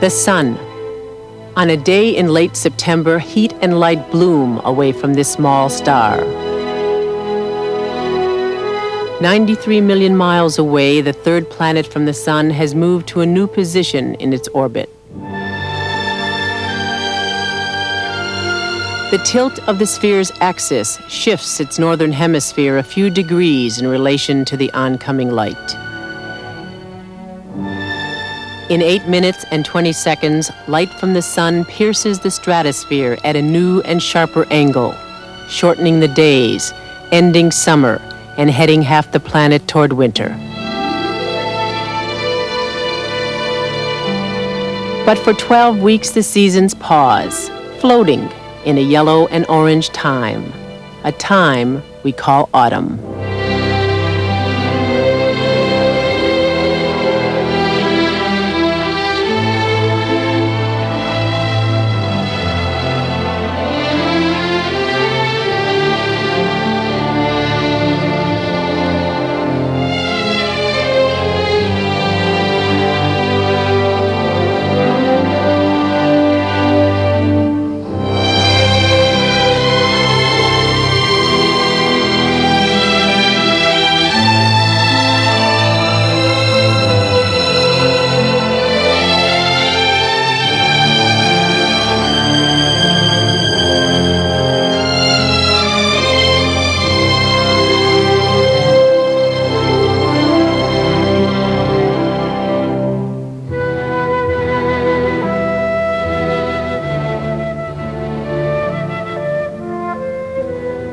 The sun. On a day in late September, heat and light bloom away from this small star. 93 million miles away, the third planet from the sun has moved to a new position in its orbit. The tilt of the sphere's axis shifts its northern hemisphere a few degrees in relation to the oncoming light. In 8 minutes and 20 seconds, light from the sun pierces the stratosphere at a new and sharper angle, shortening the days, ending summer, and heading half the planet toward winter. But for 12 weeks, the seasons pause, floating in a yellow and orange time, a time we call autumn.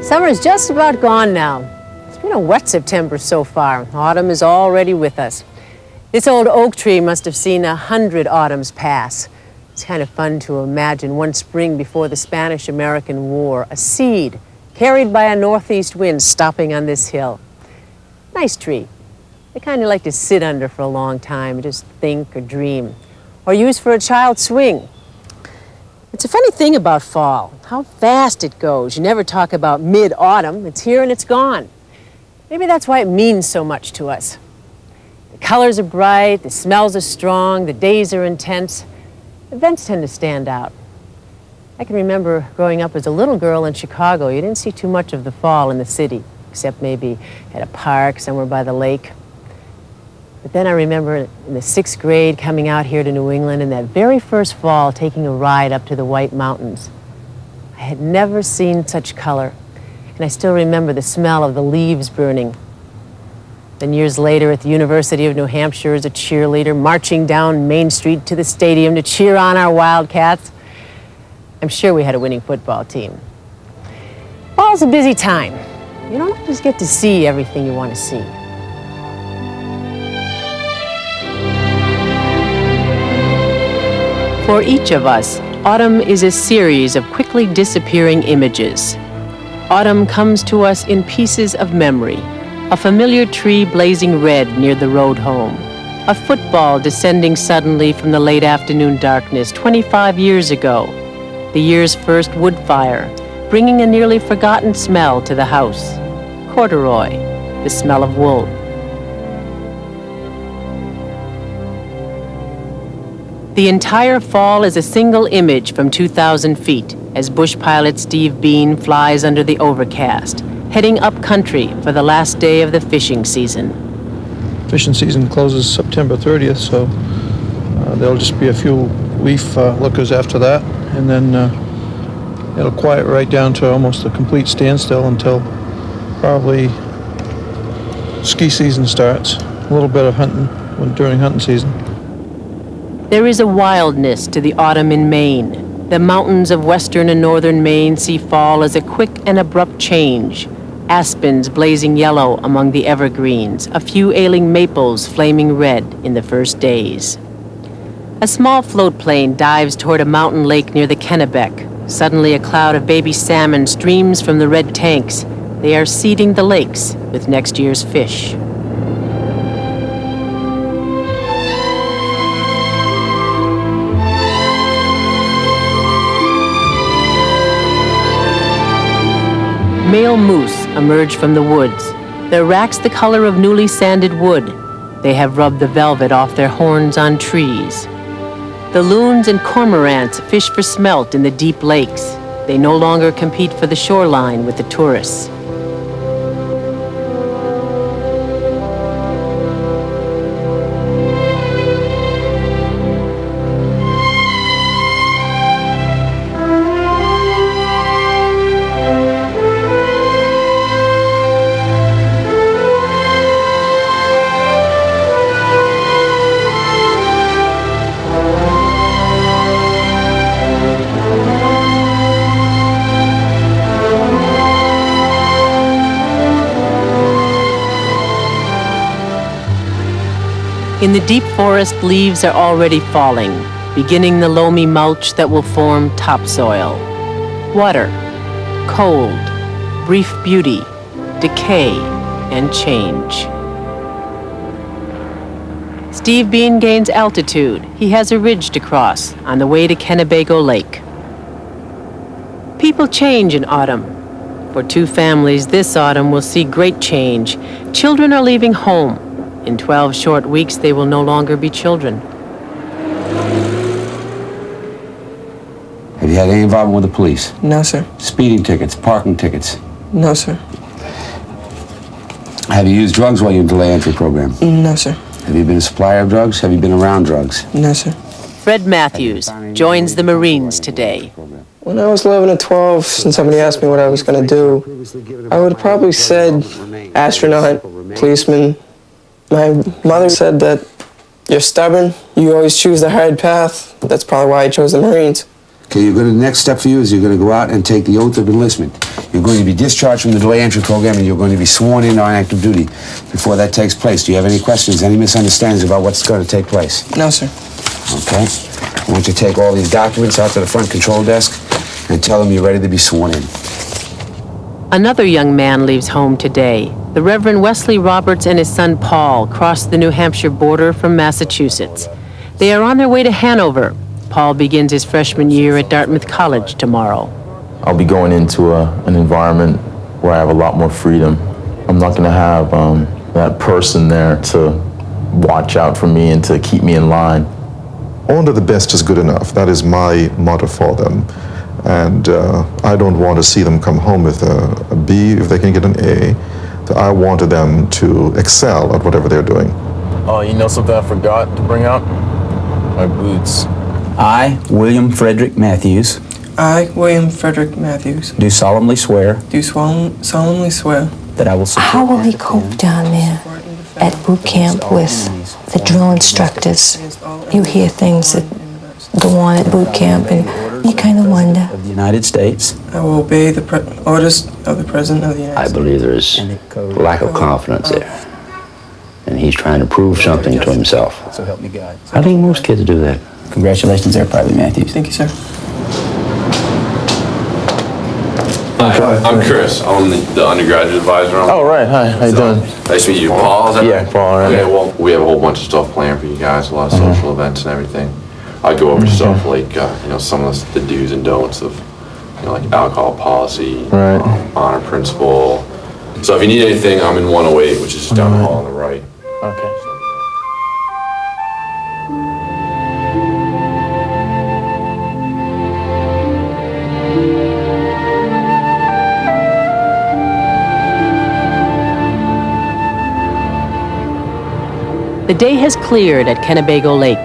Summer's just about gone now. It's been a wet September so far. Autumn is already with us. This old oak tree must have seen 100 autumns pass. It's kind of fun to imagine one spring before the Spanish-American War, a seed carried by a northeast wind stopping on this hill. Nice tree. I kind of like to sit under for a long time and just think or dream, or use for a child's swing. It's a funny thing about fall, how fast it goes. You never talk about mid-autumn. It's here and it's gone. Maybe that's why it means so much to us. The colors are bright, the smells are strong, the days are intense. Events tend to stand out. I can remember growing up as a little girl in Chicago. You didn't see too much of the fall in the city, except maybe at a park somewhere by the lake. But then I remember in the 6th grade coming out here to New England and that very first fall taking a ride up to the White Mountains. I had never seen such color, and I still remember the smell of the leaves burning. Then years later at the University of New Hampshire as a cheerleader, marching down Main Street to the stadium to cheer on our Wildcats. I'm sure we had a winning football team. Fall's a busy time. You don't always get to see everything you want to see. For each of us, autumn is a series of quickly disappearing images. Autumn comes to us in pieces of memory. A familiar tree blazing red near the road home. A football descending suddenly from the late afternoon darkness 25 years ago. The year's first wood fire, bringing a nearly forgotten smell to the house. Corduroy, the smell of wool. The entire fall is a single image from 2,000 feet as bush pilot Steve Bean flies under the overcast, heading up country for the last day of the fishing season. Fishing season closes September 30th, so there'll just be a few leaf lookers after that, and then it'll quiet right down to almost a complete standstill until probably ski season starts. A little bit of hunting during hunting season. There is a wildness to the autumn in Maine. The mountains of western and northern Maine see fall as a quick and abrupt change. Aspens blazing yellow among the evergreens, a few ailing maples flaming red in the first days. A small float plane dives toward a mountain lake near the Kennebec. Suddenly a cloud of baby salmon streams from the red tanks. They are seeding the lakes with next year's fish. Male moose emerge from the woods, their racks the color of newly sanded wood. They have rubbed the velvet off their horns on trees. The loons and cormorants fish for smelt in the deep lakes. They no longer compete for the shoreline with the tourists. In the deep forest, leaves are already falling, beginning the loamy mulch that will form topsoil. Water, cold, brief beauty, decay, and change. Steve Bean gains altitude. He has a ridge to cross on the way to Kennebago Lake. People change in autumn. For two families, this autumn will see great change. Children are leaving home. In 12 short weeks, they will no longer be children. Have you had any involvement with the police? No, sir. Speeding tickets, parking tickets? No, sir. Have you used drugs while you're in delay entry program? No, sir. Have you been a supplier of drugs? Have you been around drugs? No, sir. Fred Matthews joins the Marines today. When I was 11 or 12, and somebody asked me what I was going to do, I would have probably said astronaut, policeman. My mother said that you're stubborn, you always choose the hard path. That's probably why I chose the Marines. Okay, the next step for you is you're going to go out and take the oath of enlistment. You're going to be discharged from the delay entry program and you're going to be sworn in on active duty. Before that takes place, do you have any questions, any misunderstandings about what's going to take place? No, sir. Okay. I want you to take all these documents out to the front control desk and tell them you're ready to be sworn in. Another young man leaves home today. The Reverend Wesley Roberts and his son Paul crossed the New Hampshire border from Massachusetts. They are on their way to Hanover. Paul begins his freshman year at Dartmouth College tomorrow. I'll be going into an environment where I have a lot more freedom. I'm not going to have that person there to watch out for me and to keep me in line. Only the best is good enough. That is my motto for them. And I don't want to see them come home with a B if they can get an A. I wanted them to excel at whatever they're doing. Oh, you know something I forgot to bring out? My boots. I, William Frederick Matthews, I, William Frederick Matthews, do solemnly swear do solemnly swear that I will support. How will he cope down there at boot camp with the drill instructors? You hear things that go on at boot camp and you kind of wonder. Of the United States. I will obey the orders of the President of the United I States. believe there's lack of confidence there. And he's trying to prove something to himself. So help me God. I think most kids do that. Congratulations there, Private Matthews. Thank you, sir. Hi, I'm Chris. I'm the undergraduate advisor. Oh, right. Hi. How you doing? Nice to meet you. Paul, is that Yeah, right? Paul, right. Okay, well, we have a whole bunch of stuff planned for you guys, a lot of social events and everything. I go over stuff like, some of the do's and don'ts of, like alcohol policy, Right. Honor principle. So if you need anything, I'm in 108, which is just down the hall on the right. Okay. The day has cleared at Kennebago Lake.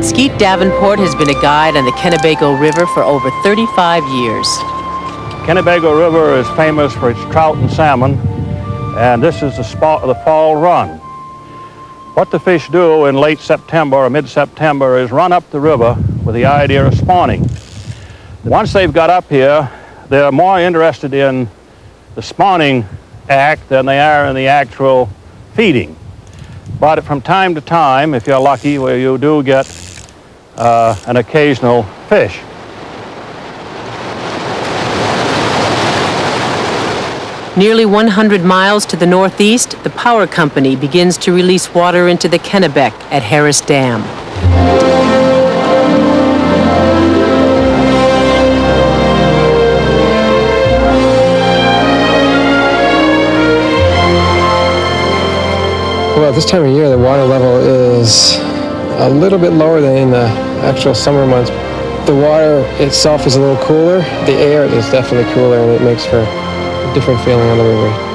Skeet Davenport has been a guide on the Kennebago River for over 35 years. Kennebago River is famous for its trout and salmon, and this is the spot of the fall run. What the fish do in late September or mid-September is run up the river with the idea of spawning. Once they've got up here, they're more interested in the spawning act than they are in the actual feeding. But from time to time, if you're lucky, where you do get an occasional fish. Nearly 100 miles to the northeast, the power company begins to release water into the Kennebec at Harris Dam. at this time of year, the water level is a little bit lower than in the actual summer months. The water itself is a little cooler. The air is definitely cooler, and it makes for a different feeling on the river.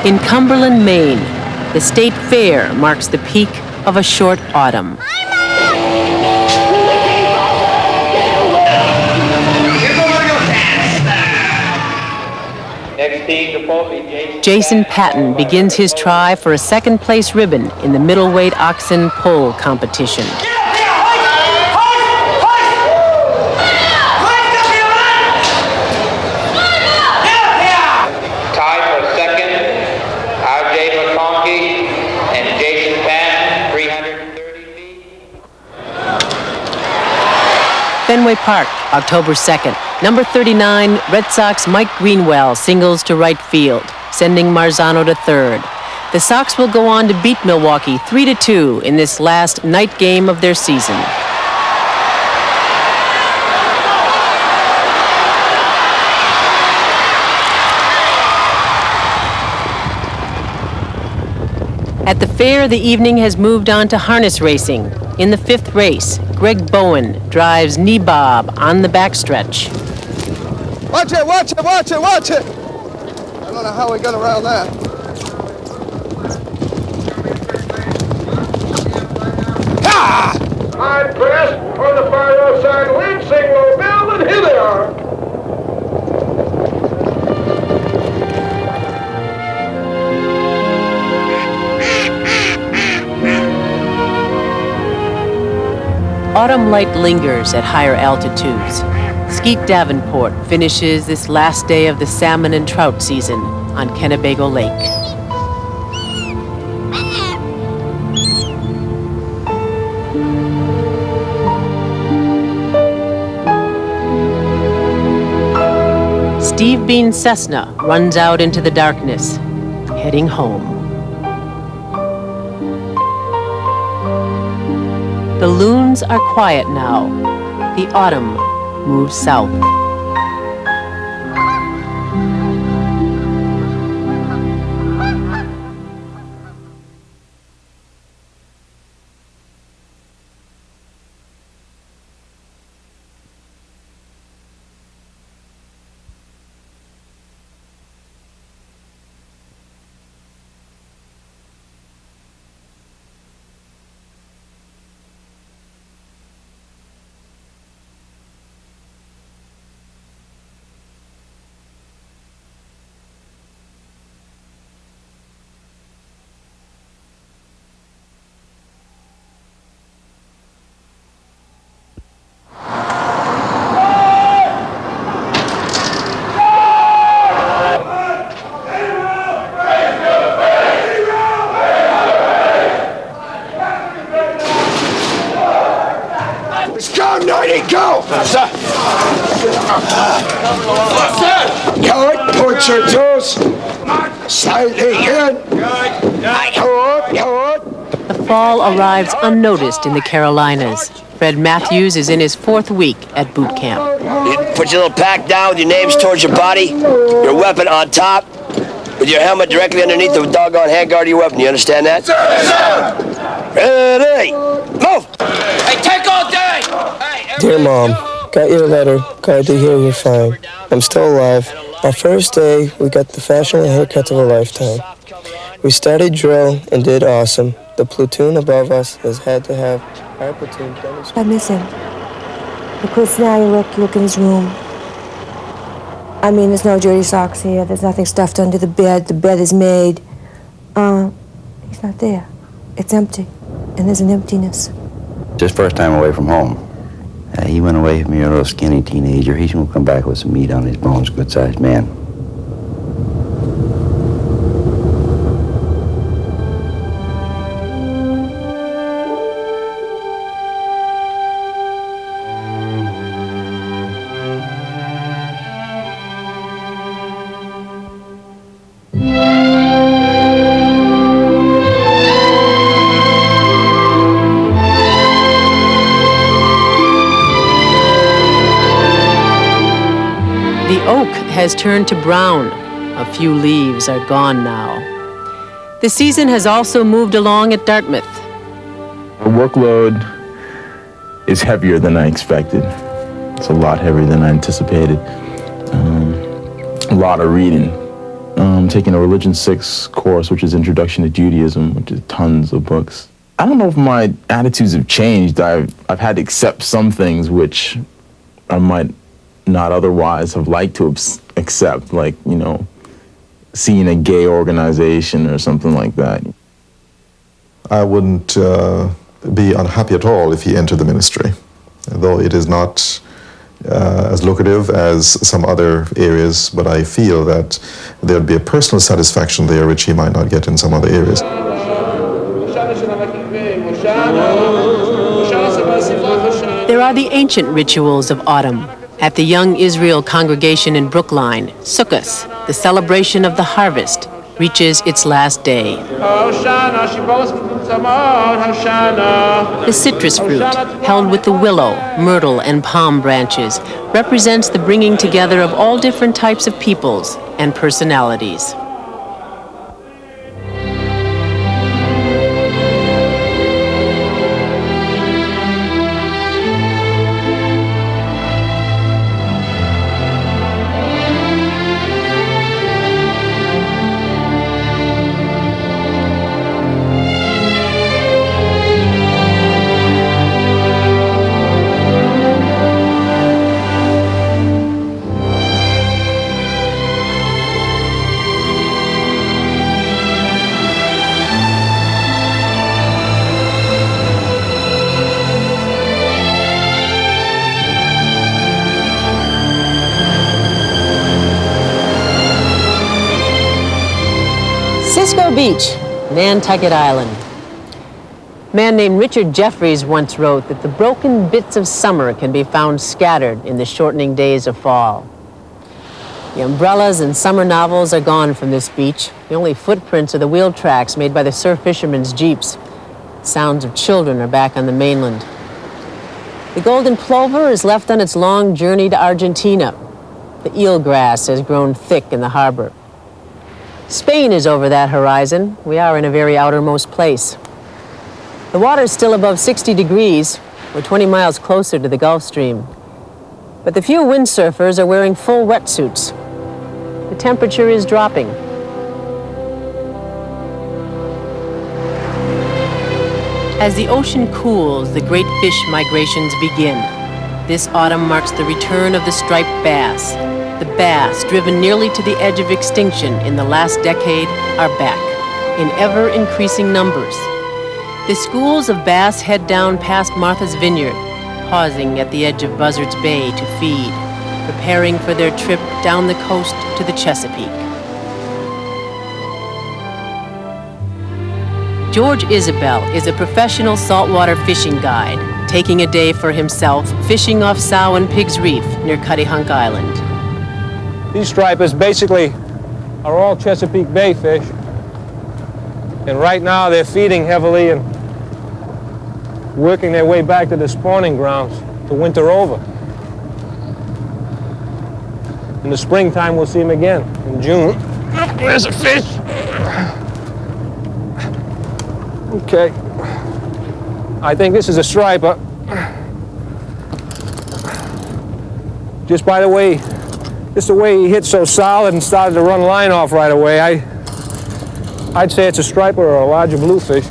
In Cumberland, Maine, the State Fair marks the peak of a short autumn. Jason Patton begins his try for a second-place ribbon in the middleweight oxen pole competition. Fenway Park, October 2nd. Number 39, Red Sox Mike Greenwell singles to right field, sending Marzano to third. The Sox will go on to beat Milwaukee 3-2 in this last night game of their season. At the fair, the evening has moved on to harness racing. In the fifth race, Greg Bowen drives Nebob on the backstretch. Watch it, watch it, watch it, watch it! I don't know how we got around that. Ha! I'm pressed on the far outside Lansing, Lobel, and here they are. Autumn light lingers at higher altitudes. Skeet Davenport finishes this last day of the salmon and trout season on Kennebago Lake. Steve Bean Cessna runs out into the darkness, heading home. The loons are quiet now. The autumn moves south. Go! Sir! Good, point your toes. Slightly good. Good. The fall arrives unnoticed in the Carolinas. Fred Matthews is in his fourth week at boot camp. You put your little pack down with your names towards your body, your weapon on top, with your helmet directly underneath the doggone handguard of your weapon. You understand that? Sir! Ready! Move! Hey, take all day! Dear Mom, got your letter. Glad to hear you're fine. I'm still alive. Our first day, we got the fashionable haircuts of a lifetime. We started drill and did awesome. The platoon above us has had to have our platoon demonstrate. I miss him. Because now you look in his room. I mean, there's no dirty socks here. There's nothing stuffed under the bed. The bed is made. He's not there. It's empty. And there's an emptiness. It's his first time away from home. He went away from me, a little skinny teenager. He's gonna come back with some meat on his bones, good-sized man. The oak has turned to brown. A few leaves are gone now. The season has also moved along at Dartmouth. The workload is heavier than I expected. It's a lot heavier than I anticipated. A lot of reading. Taking a Religion 6 course, which is Introduction to Judaism, which is tons of books. I don't know if my attitudes have changed. I've had to accept some things which I might not otherwise have liked to accept, like, you know, seeing a gay organization or something like that. I wouldn't be unhappy at all if he entered the ministry, though it is not as lucrative as some other areas, but I feel that there'd be a personal satisfaction there which he might not get in some other areas. There are the ancient rituals of autumn. At the Young Israel congregation in Brookline, Sukkot, the celebration of the harvest, reaches its last day. The citrus fruit, held with the willow, myrtle, and palm branches, represents the bringing together of all different types of peoples and personalities. Cisco Beach, Nantucket Island. A man named Richard Jeffries once wrote that the broken bits of summer can be found scattered in the shortening days of fall. The umbrellas and summer novels are gone from this beach. The only footprints are the wheel tracks made by the surf fishermen's jeeps. Sounds of children are back on the mainland. The golden plover is left on its long journey to Argentina. The eelgrass has grown thick in the harbor. Spain is over that horizon. We are in a very outermost place. The water's still above 60 degrees. We're 20 miles closer to the Gulf Stream. But the few windsurfers are wearing full wetsuits. The temperature is dropping. As the ocean cools, the great fish migrations begin. This autumn marks the return of the striped bass. The bass, driven nearly to the edge of extinction in the last decade, are back, in ever-increasing numbers. The schools of bass head down past Martha's Vineyard, pausing at the edge of Buzzards Bay to feed, preparing for their trip down the coast to the Chesapeake. George Isabel is a professional saltwater fishing guide, taking a day for himself fishing off Sow and Pig's Reef near Cuttyhunk Island. These stripers basically are all Chesapeake Bay fish. And right now they're feeding heavily and working their way back to the spawning grounds to winter over. In the springtime we'll see them again, in June. Oh, there's a fish! Okay. I think this is a striper. Just by the way, just the way he hit so solid and started to run line off right away, I'd say it's a striper or a larger bluefish.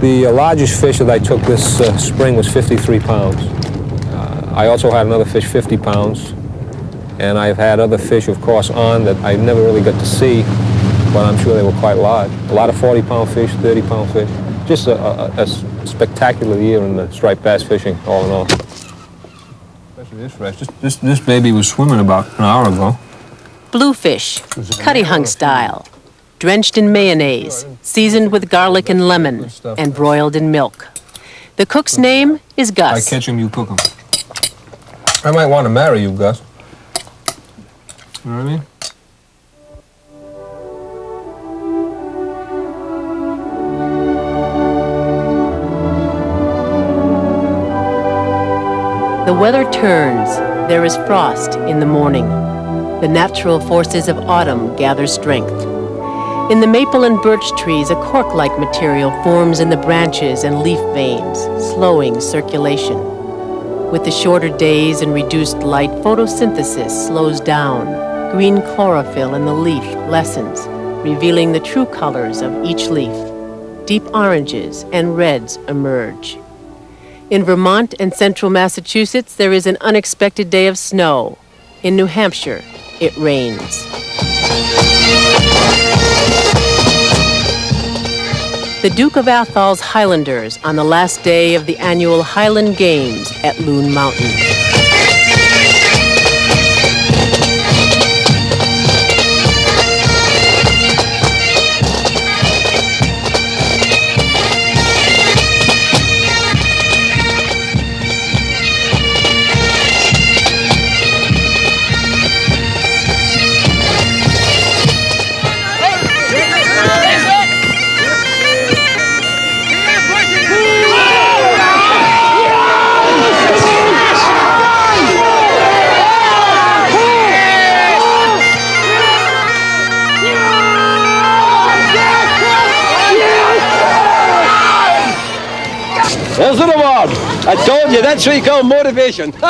The largest fish that I took this spring was 53 pounds. I also had another fish 50 pounds, and I've had other fish, of course, on that I never really got to see, but I'm sure they were quite large. A lot of 40-pound fish, 30-pound fish. Just a spectacular year in the striped bass fishing, all in all. Especially this fresh. This baby was swimming about an hour ago. Bluefish, cutty hunk style, drenched in mayonnaise, seasoned with garlic and lemon, and broiled in milk. The cook's name is Gus. I catch them, you cook them. I might want to marry you, Gus. You know what I mean? The weather turns. There is frost in the morning. The natural forces of autumn gather strength. In the maple and birch trees, a cork-like material forms in the branches and leaf veins, slowing circulation. With the shorter days and reduced light, photosynthesis slows down. Green chlorophyll in the leaf lessens, revealing the true colors of each leaf. Deep oranges and reds emerge. In Vermont and central Massachusetts, there is an unexpected day of snow. In New Hampshire, it rains. The Duke of Athol's Highlanders on the last day of the annual Highland Games at Loon Mountain. There's the reward. I told you, that's what you call motivation. The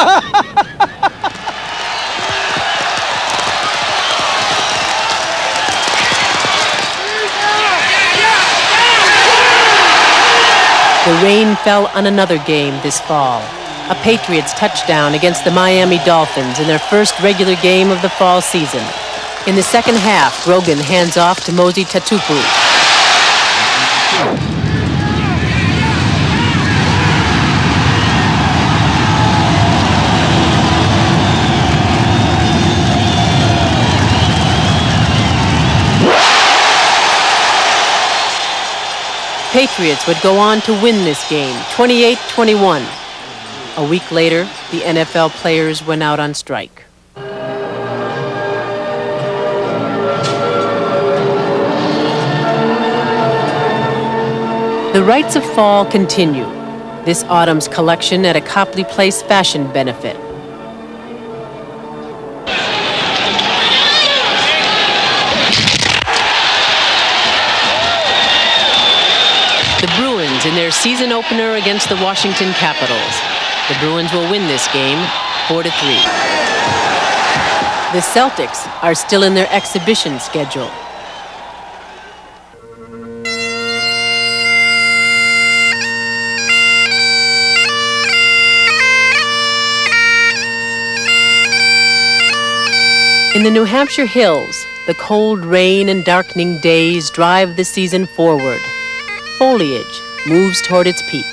rain fell on another game this fall. A Patriots touchdown against the Miami Dolphins in their first regular game of the fall season. In the second half, Grogan hands off to Mosi Tatupu. Patriots would go on to win this game, 28-21. A week later, the NFL players went out on strike. The rites of fall continue. This autumn's collection at a Copley Place fashion benefit. The Bruins in their season opener against the Washington Capitals. The Bruins will win this game 4-3. The Celtics are still in their exhibition schedule. In the New Hampshire hills, the cold rain and darkening days drive the season forward. Foliage moves toward its peak.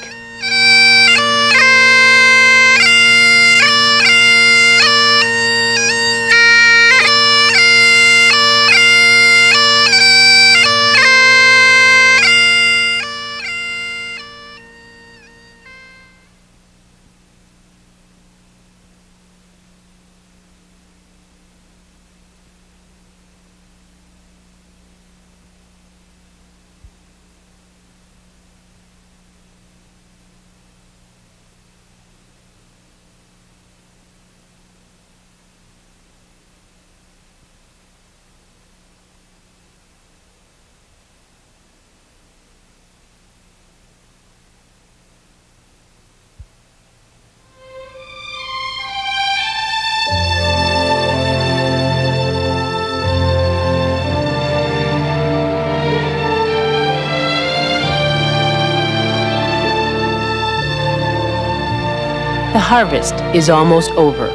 The harvest is almost over.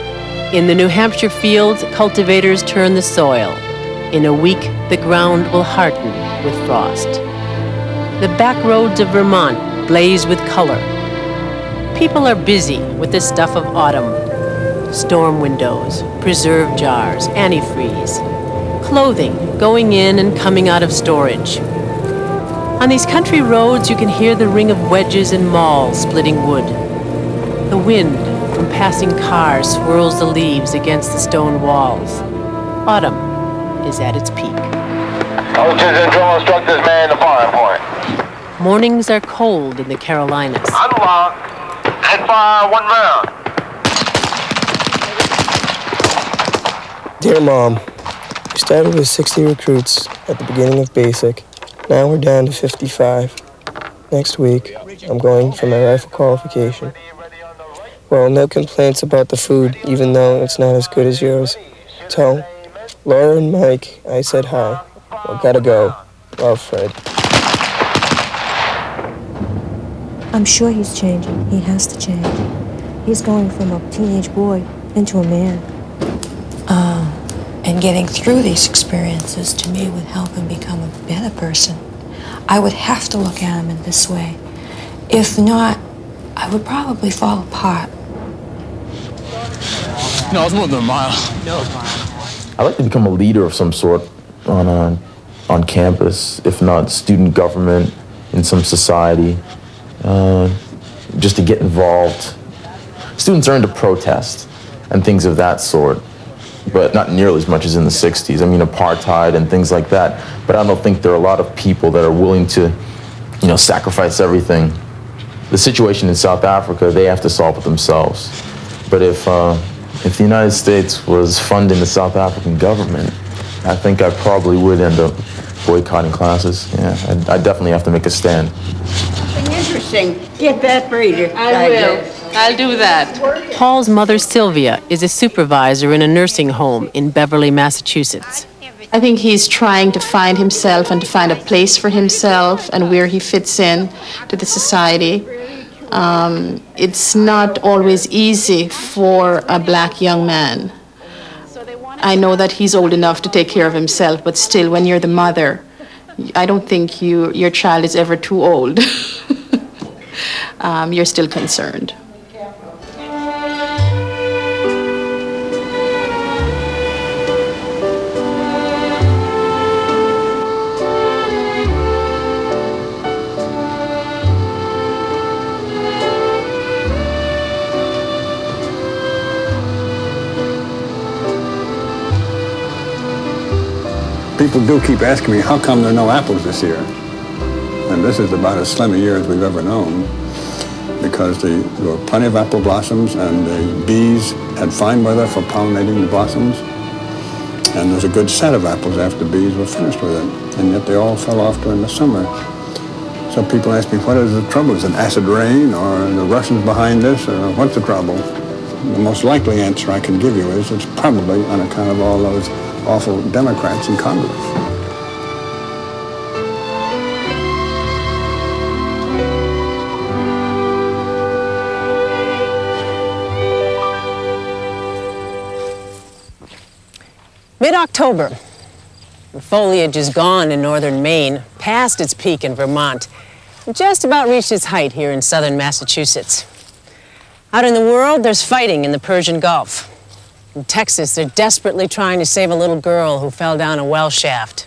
In the New Hampshire fields, cultivators turn the soil. In a week, the ground will harden with frost. The back roads of Vermont blaze with color. People are busy with the stuff of autumn. Storm windows, preserve jars, antifreeze. Clothing going in and coming out of storage. On these country roads, you can hear the ring of wedges and mauls splitting wood. The wind from passing cars swirls the leaves against the stone walls. Autumn is at its peak. Coaches and drill instructors man the firing point. Mornings are cold in the Carolinas. Unlock and fire one round. Dear Mom, we started with 60 recruits at the beginning of basic. Now we're down to 55. Next week, I'm going for my rifle qualification. Well, no complaints about the food, even though it's not as good as yours. Tell Laura and Mike I said hi. Well, gotta go. Love, Fred. I'm sure he's changing. He has to change. He's going from a teenage boy into a man. And getting through these experiences, to me, would help him become a better person. I would have to look at him in this way. If not, I would probably fall apart. No, it's more than a mile. I'd like to become a leader of some sort on campus, if not student government, in some society, just to get involved. Students are into protest and things of that sort, but not nearly as much as in the 60s. I mean, apartheid and things like that. But I don't think there are a lot of people that are willing to, sacrifice everything. The situation in South Africa, they have to solve it themselves. But if the United States was funding the South African government, I think I probably would end up boycotting classes. Yeah, I definitely have to make a stand. Interesting. Get that reader. I will. I'll do that. Paul's mother, Sylvia, is a supervisor in a nursing home in Beverly, Massachusetts. I think he's trying to find himself and to find a place for himself and where he fits in to the society. It's not always easy for a black young man. I know that he's old enough to take care of himself, but still, when you're the mother, I don't think your child is ever too old. You're still concerned. People do keep asking me, how come there are no apples this year? And this is about as slim a year as we've ever known, because there were plenty of apple blossoms, and the bees had fine weather for pollinating the blossoms. And there's a good set of apples after bees were finished with it, and yet they all fell off during the summer. So people ask me, what is the trouble? Is it acid rain, or are the Russians behind this, or what's the trouble? The most likely answer I can give you is it's probably on account of all those awful Democrats in Congress. Mid-October. The foliage is gone in northern Maine, past its peak in Vermont, and just about reached its height here in southern Massachusetts. Out in the world, there's fighting in the Persian Gulf. In Texas, they're desperately trying to save a little girl who fell down a well shaft.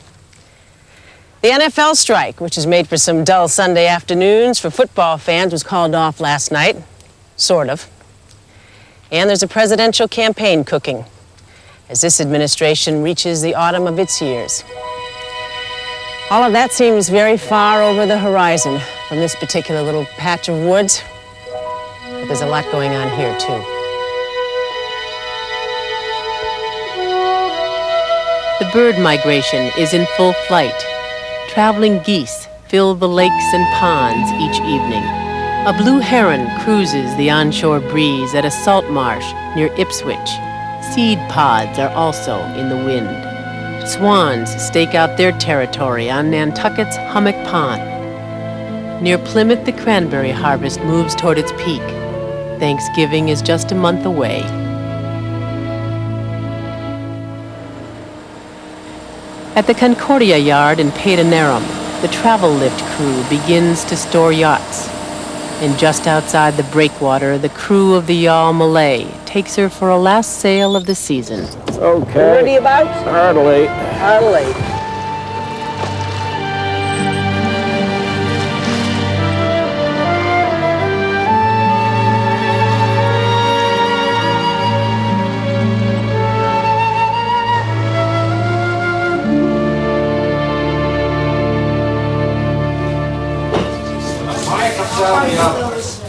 The NFL strike, which has made for some dull Sunday afternoons for football fans, was called off last night. Sort of. And there's a presidential campaign cooking as this administration reaches the autumn of its years. All of that seems very far over the horizon from this particular little patch of woods, but there's a lot going on here, too. The bird migration is in full flight. Traveling geese fill the lakes and ponds each evening. A blue heron cruises the onshore breeze at a salt marsh near Ipswich. Seed pods are also in the wind. Swans stake out their territory on Nantucket's Hummock Pond. Near Plymouth, the cranberry harvest moves toward its peak. Thanksgiving is just a month away. At the Concordia Yard in Paydanerum, the travel lift crew begins to store yachts. And just outside the breakwater, the crew of the yawl Malay takes her for a last sail of the season. Okay. Ready about? Hardly. Hardly.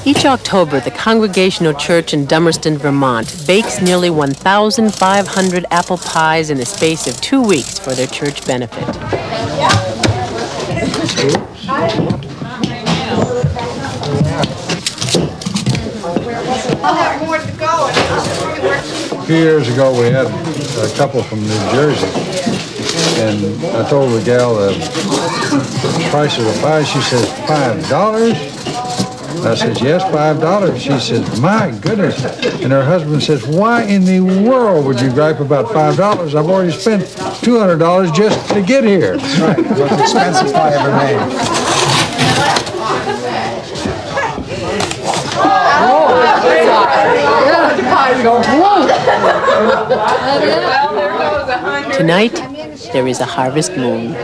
Each October, the Congregational Church in Dummerston, Vermont, bakes nearly 1,500 apple pies in the space of 2 weeks for their church benefit. A few years ago, we had a couple from New Jersey, and I told the gal the price of the pie. She says, $5? I says, yes, $5. She says, my goodness. And her husband says, why in the world would you gripe about $5? I've already spent $200 just to get here. Right, the most expensive pie ever made. Tonight, there is a harvest moon.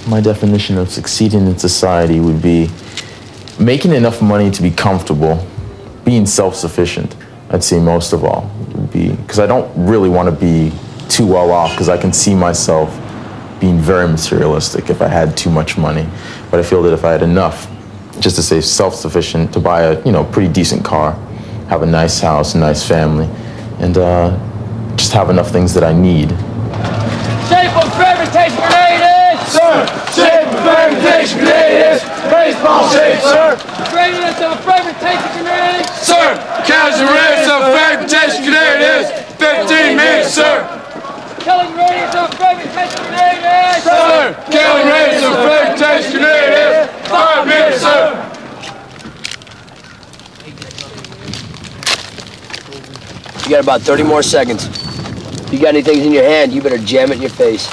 My definition of succeeding in society would be making enough money to be comfortable, being self-sufficient, I'd say most of all. Would be because I don't really want to be too well off, because I can see myself being very materialistic if I had too much money. But I feel that if I had enough, just to say self-sufficient, to buy a pretty decent car, have a nice house, a nice family, and just have enough things that I need. Shape of fermentation grenade is! Sir! Shape of fermentation grenade is! Baseball shape, sir! Radius of a fermentation grenade! Sir! Casual radius of a fermentation grenade is 15 minutes, sir! Killing radius of a fermentation grenade is! Sir! Killing radius of a fermentation grenade is 5 minutes, sir! You got about 30 more seconds. If you got anything in your hand, you better jam it in your face.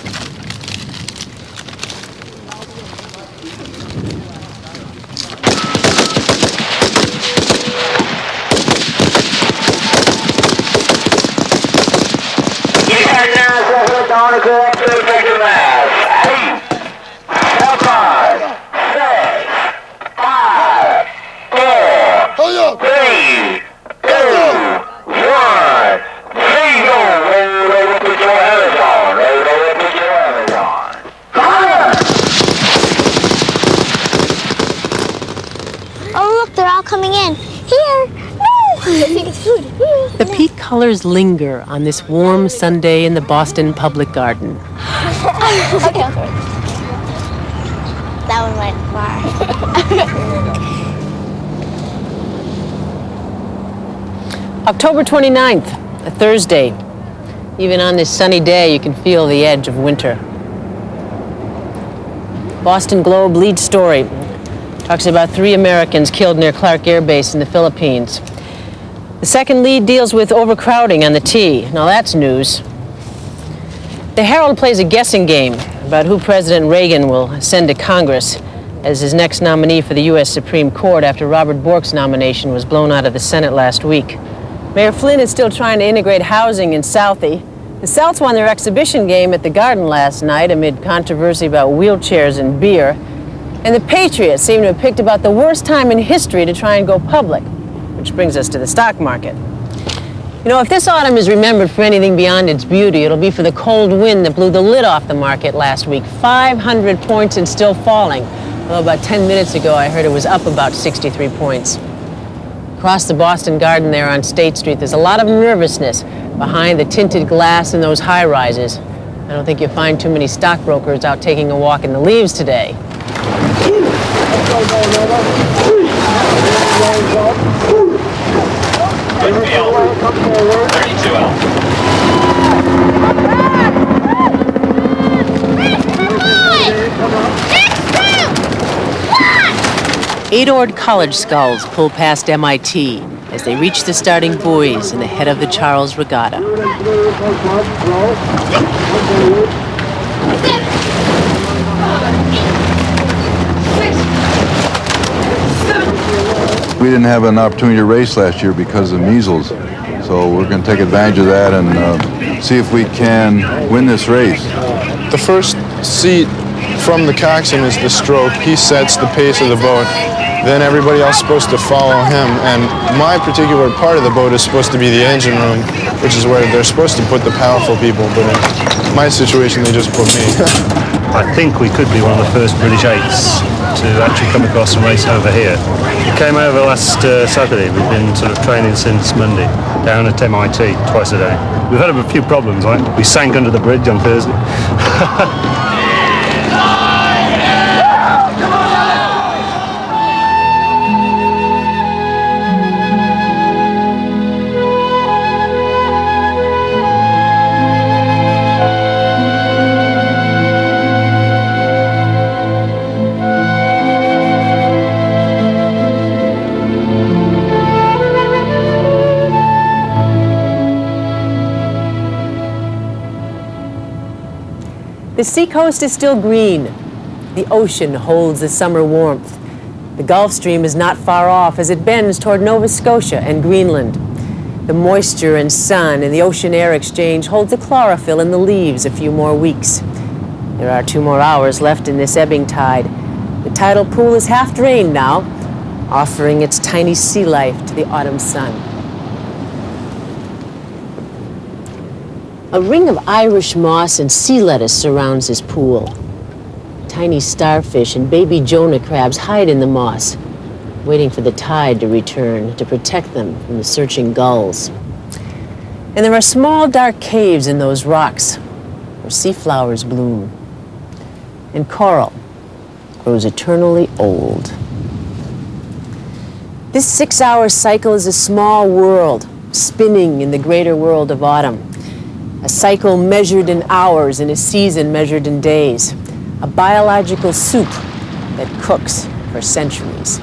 The peak colors linger on this warm Sunday in the Boston Public Garden. Okay, I'll throw it. That one went far. October 29th, a Thursday. Even on this sunny day, you can feel the edge of winter. Boston Globe lead story talks about 3 Americans killed near Clark Air Base in the Philippines. The second lead deals with overcrowding on the T. Now that's news. The Herald plays a guessing game about who President Reagan will send to Congress as his next nominee for the U.S. Supreme Court after Robert Bork's nomination was blown out of the Senate last week. Mayor Flynn is still trying to integrate housing in Southie. The Celts won their exhibition game at the Garden last night amid controversy about wheelchairs and beer. And the Patriots seem to have picked about the worst time in history to try and go public, which brings us to the stock market. You know, if this autumn is remembered for anything beyond its beauty, it'll be for the cold wind that blew the lid off the market last week. 500 points and still falling. Although about 10 minutes ago, I heard it was up about 63 points. Across the Boston Garden there on State Street, there's a lot of nervousness behind the tinted glass in those high-rises. I don't think you'll find too many stockbrokers out taking a walk in the leaves today. Eight-oared college sculls pull past MIT as they reach the starting buoys in the head of the Charles Regatta. We didn't have an opportunity to race last year because of measles, so we're going to take advantage of that and see if we can win this race. The first seat from the coxswain is the stroke. He sets the pace of the boat. Then everybody else is supposed to follow him, and my particular part of the boat is supposed to be the engine room, which is where they're supposed to put the powerful people, but in my situation, they just put me. I think we could be one of the first British eights to actually come across and race over here. We came over last Saturday. We've been sort of training since Monday, down at MIT twice a day. We've had a few problems, right? We sank under the bridge on Thursday. The seacoast is still green. The ocean holds the summer warmth. The Gulf Stream is not far off as it bends toward Nova Scotia and Greenland. The moisture and sun in the ocean air exchange holds the chlorophyll in the leaves a few more weeks. There are 2 more hours left in this ebbing tide. The tidal pool is half drained now, offering its tiny sea life to the autumn sun. A ring of Irish moss and sea lettuce surrounds this pool. Tiny starfish and baby Jonah crabs hide in the moss, waiting for the tide to return to protect them from the searching gulls. And there are small dark caves in those rocks where sea flowers bloom. And coral grows eternally old. This 6-hour cycle is a small world, spinning in the greater world of autumn. A cycle measured in hours and a season measured in days. A biological soup that cooks for centuries.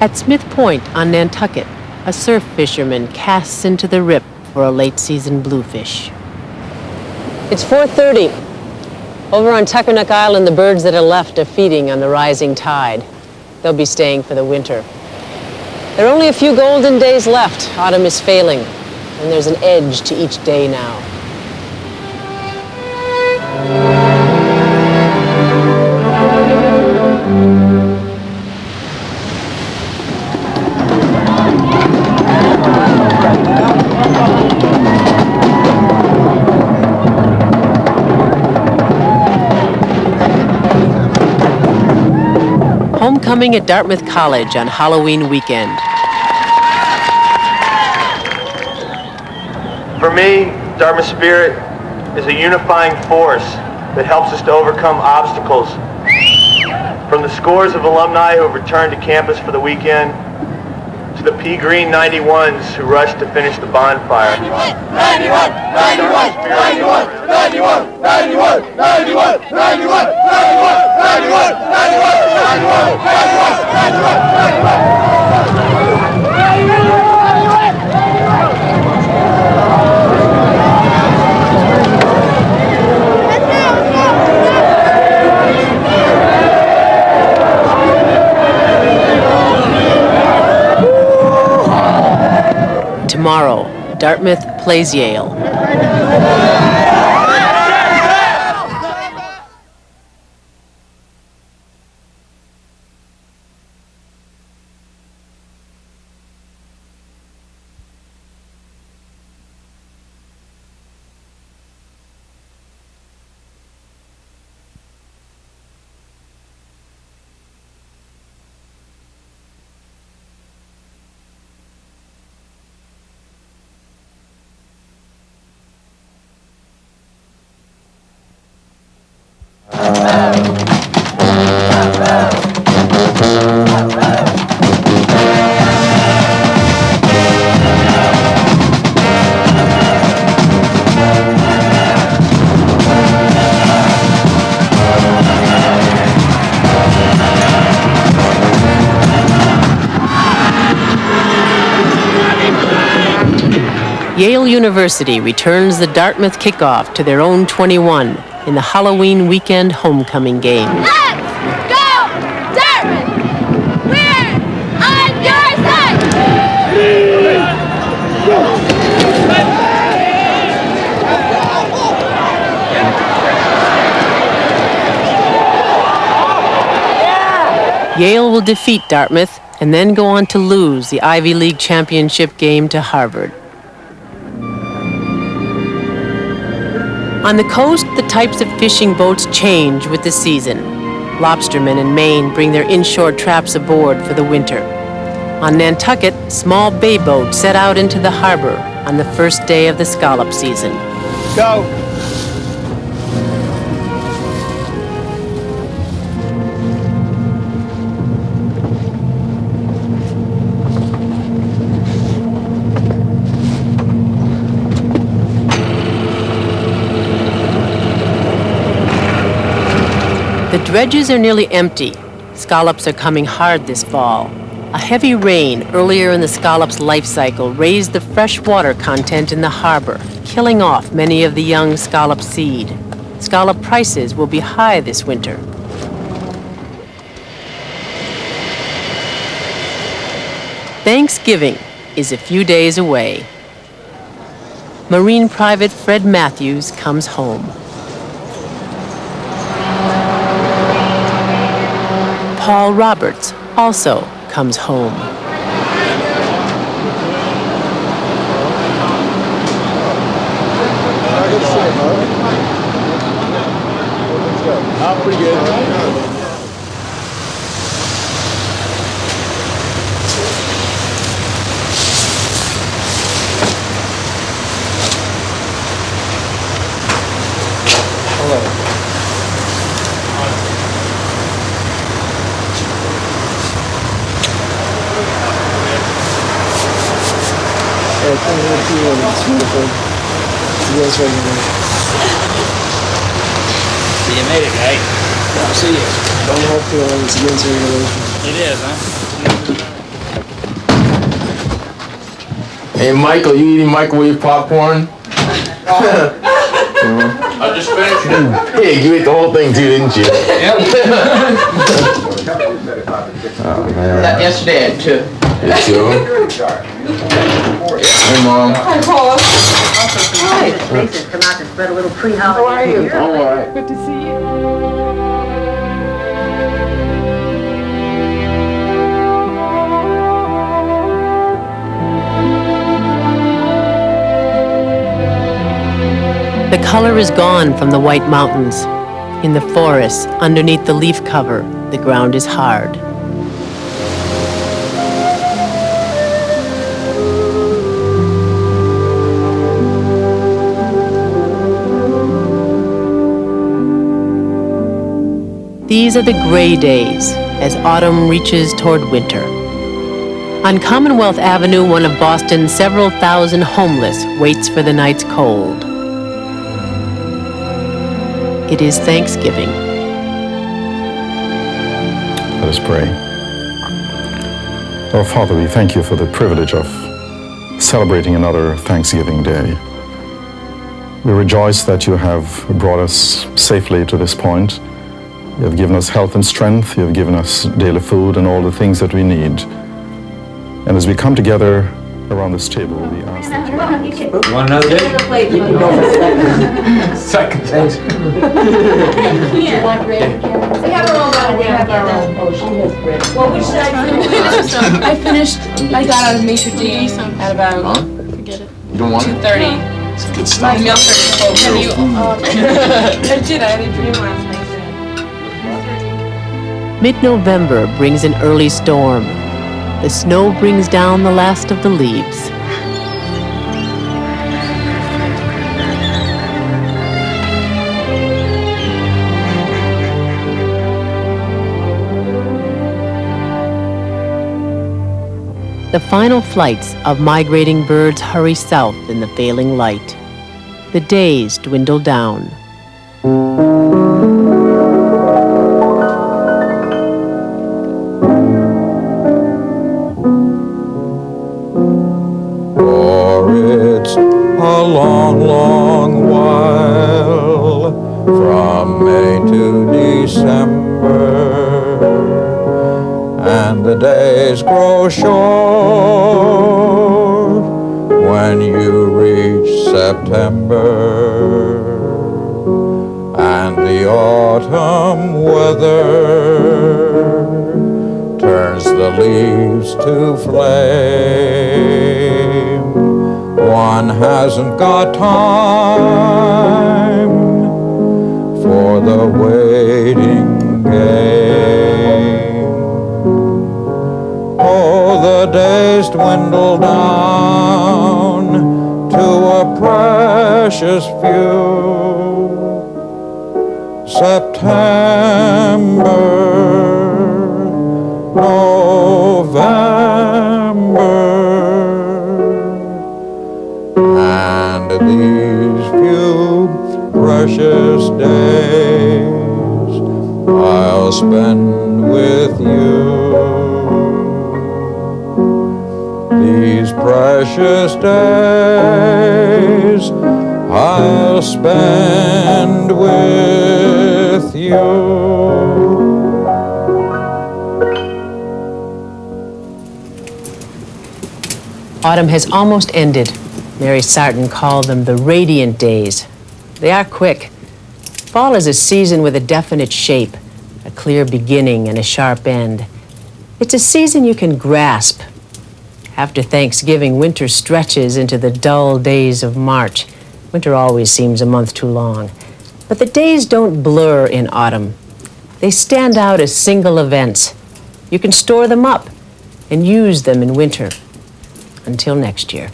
At Smith Point on Nantucket, a surf fisherman casts into the rip for a late-season bluefish. It's 4:30. Over on Tuckernuck Island, the birds that are left are feeding on the rising tide. They'll be staying for the winter. There are only a few golden days left. Autumn is failing, and there's an edge to each day now. Homecoming at Dartmouth College on Halloween weekend. For me, Dartmouth Spirit is a unifying force that helps us to overcome obstacles. From the scores of alumni who have returned to campus for the weekend, to the pea green 91s who rushed to finish the bonfire. 91, 91, 91, 91, 91, 91, 91, 91, 91, 91, Tomorrow, Dartmouth plays Yale. Yale University returns the Dartmouth kickoff to their own 21 in the Halloween weekend homecoming game. Let's go, Dartmouth! We're on your side! Yale will defeat Dartmouth and then go on to lose the Ivy League championship game to Harvard. On the coast, the types of fishing boats change with the season. Lobstermen in Maine bring their inshore traps aboard for the winter. On Nantucket, small bay boats set out into the harbor on the first day of the scallop season. Go! The dredges are nearly empty. Scallops are coming hard this fall. A heavy rain earlier in the scallop's life cycle raised the fresh water content in the harbor, killing off many of the young scallop seed. Scallop prices will be high this winter. Thanksgiving is a few days away. Marine Private Fred Matthews comes home. Paul Roberts also comes home. Pretty good. It's beautiful. Yes, right here. So you made it, right? No, see you. Don't have to. It's against regulation. It is, huh? Hey, Michael, you eating microwave popcorn? I just finished it. Pig, you ate the whole thing too, didn't you? Yep. Oh, man. That yesterday at 2. You too? Hey, Mom. Hi, Paula. Hi. Mason's come out to spread a little pre-holiday. How are you? All right. Good to see you. The color is gone from the white mountains. In the forests, underneath the leaf cover, the ground is hard. These are the gray days as autumn reaches toward winter. On Commonwealth Avenue, one of Boston's several thousand homeless waits for the night's cold. It is Thanksgiving. Let us pray. Our Father, we thank you for the privilege of celebrating another Thanksgiving Day. We rejoice that you have brought us safely to this point. You have given us health and strength. You have given us daily food and all the things that we need. And as we come together around this table, we ask that you... Want another dish? Second. Thanks. We have our own bottle. We have our own. Oh, she has bread. Well, which side? I finished. I got out of maitre d' at about You don't want it? 2:30. It's good My stuff. meal started to I did. I had a dream last night. Mid-November brings an early storm. The snow brings down the last of the leaves. The final flights of migrating birds hurry south in the failing light. The days dwindle down. A long, long while from May to December, and the days grow short when you reach September, and the autumn weather turns the leaves to flame. One hasn't got time for the waiting game. Oh, the days dwindle down to a precious few. September, November, and these few precious days I'll spend with you. These precious days I'll spend with you. Autumn has almost ended. Mary Sarton called them the radiant days. They are quick. Fall is a season with a definite shape, a clear beginning and a sharp end. It's a season you can grasp. After Thanksgiving, winter stretches into the dull days of March. Winter always seems a month too long. But the days don't blur in autumn. They stand out as single events. You can store them up and use them in winter. Until next year.